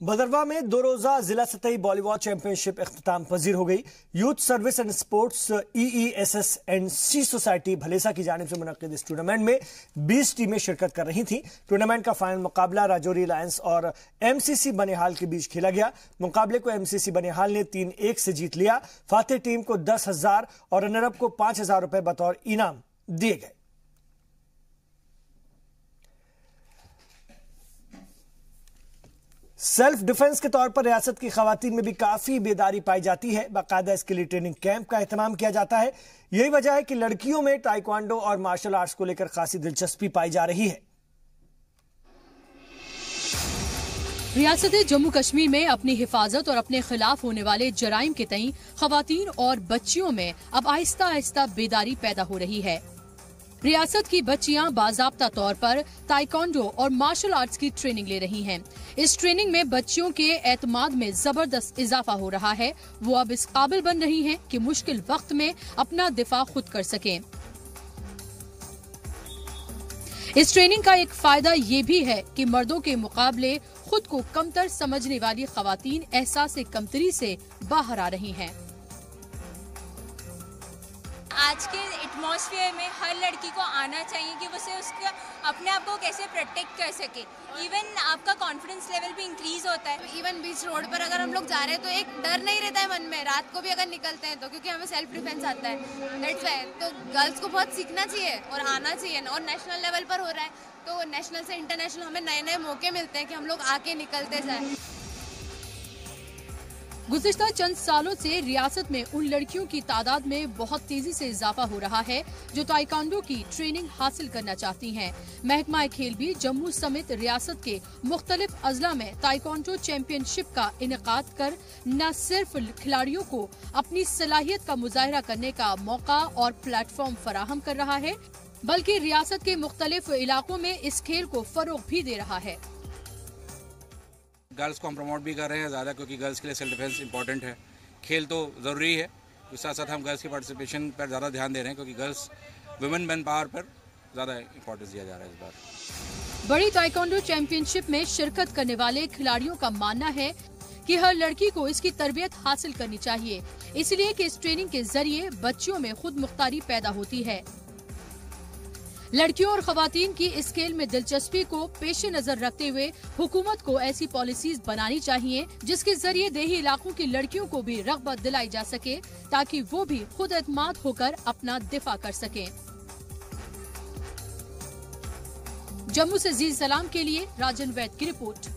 भदरवा में 2 रोजा जिला सतही वॉलीबॉल चैंपियनशिप इख्तिताम पजीर हो गई। Youth service and sports EESS&C society Bhalessa की जानिब से मुनक्किद इस टूर्नामेंट में 20 टीमें शिरकत कर रही थी। टूर्नामेंट का फाइनल मुकाबला राजौरी लायंस और MCC बनिहाल के बीच खेला गया। मुकाबले को MCC बनिहाल ने 3-1 से जीत लिया। फातेह टीम को 10,000 और रनरअप को 5,000 रुपए बतौर इनाम दिए गए। सेल्फ डिफेंस के तौर पर रियासत की खवातीन में भी काफी बेदारी पाई जाती है। बाकायदा इसके लिए ट्रेनिंग कैंप का एहतमाम किया जाता है। यही वजह है कि लड़कियों में ताइक्वांडो और मार्शल आर्ट्स को लेकर खासी दिलचस्पी पाई जा रही है। रियासत जम्मू कश्मीर में अपनी हिफाजत और अपने खिलाफ होने वाले जराइम के तई खवातीन और बच्चियों में अब आहिस्ता आहिस्ता बेदारी पैदा हो रही है। रियासत की बच्चियां बाज़ाब्ता तौर पर ताइक्वांडो और मार्शल आर्ट्स की ट्रेनिंग ले रही हैं। इस ट्रेनिंग में बच्चियों के एतमाद में जबरदस्त इजाफा हो रहा है। वो अब इस काबिल बन रही हैं कि मुश्किल वक्त में अपना दिफा खुद कर सकें। इस ट्रेनिंग का एक फायदा ये भी है कि मर्दों के मुकाबले खुद को कमतर समझने वाली खवातीन एहसास कमतरी से बाहर आ रही हैं। आज के एटमॉस्फेयर में हर लड़की को आना चाहिए कि वो उसका अपने आप को कैसे प्रोटेक्ट कर सके। इवन आपका कॉन्फिडेंस लेवल भी इंक्रीज होता है। इवन बीच रोड पर अगर हम लोग जा रहे हैं तो एक डर नहीं रहता है मन में, रात को भी अगर निकलते हैं तो, क्योंकि हमें सेल्फ डिफेंस आता है। दैट्स व्हाई तो गर्ल्स को बहुत सीखना चाहिए और आना चाहिए। और नेशनल लेवल पर हो रहा है तो नेशनल से इंटरनेशनल हमें नए नए मौके मिलते हैं कि हम लोग आके निकलते जाए। गुज़िश्ता चंद सालों से रियासत में उन लड़कियों की तादाद में बहुत तेजी से इजाफा हो रहा है जो ताइक्वांडो की ट्रेनिंग हासिल करना चाहती हैं। महकमा खेल भी जम्मू समेत रियासत के मुख्तलिफ अजला में ताइक्वांडो चैंपियनशिप का इनेकाद कर न सिर्फ खिलाड़ियों को अपनी सलाहियत का मुजाहरा करने का मौका और प्लेटफॉर्म फराहम कर रहा है, बल्कि रियासत के मुख्तलिफ इलाकों में इस खेल को फरोग भी दे रहा है। गर्ल्स को हम प्रमोट भी कर रहे हैं ज़्यादा, क्योंकि गर्ल्स के लिए सेल्फ डिफेंस इंपॉर्टेंट है। खेल तो ज़रूरी है, उसके साथ साथ हम गर्ल्स की पार्टिसिपेशन पर ज़्यादा ध्यान दे रहे हैं, क्योंकि गर्ल्स वुमेन मैन पावर पर ज़्यादा इंपॉर्टेंस दिया जा रहा है इस बार। बड़ी ताइक्वांडो चैंपियनशिप में शिरकत करने वाले खिलाड़ियों का मानना है कि हर लड़की को इसकी तरबियत हासिल करनी चाहिए, इसलिए कि इस ट्रेनिंग के जरिए बच्चियों में खुद मुख्तारी पैदा होती है। लड़कियों और खवातीन की इस खेल में दिलचस्पी को पेश नजर रखते हुए हुकूमत को ऐसी पॉलिसीज बनानी चाहिए जिसके जरिए देही इलाकों की लड़कियों को भी रग़बत दिलाई जा सके, ताकि वो भी खुद एतमाद होकर अपना दिफा कर सकें। जम्मू से जीज सलाम के लिए राजन वैद की रिपोर्ट।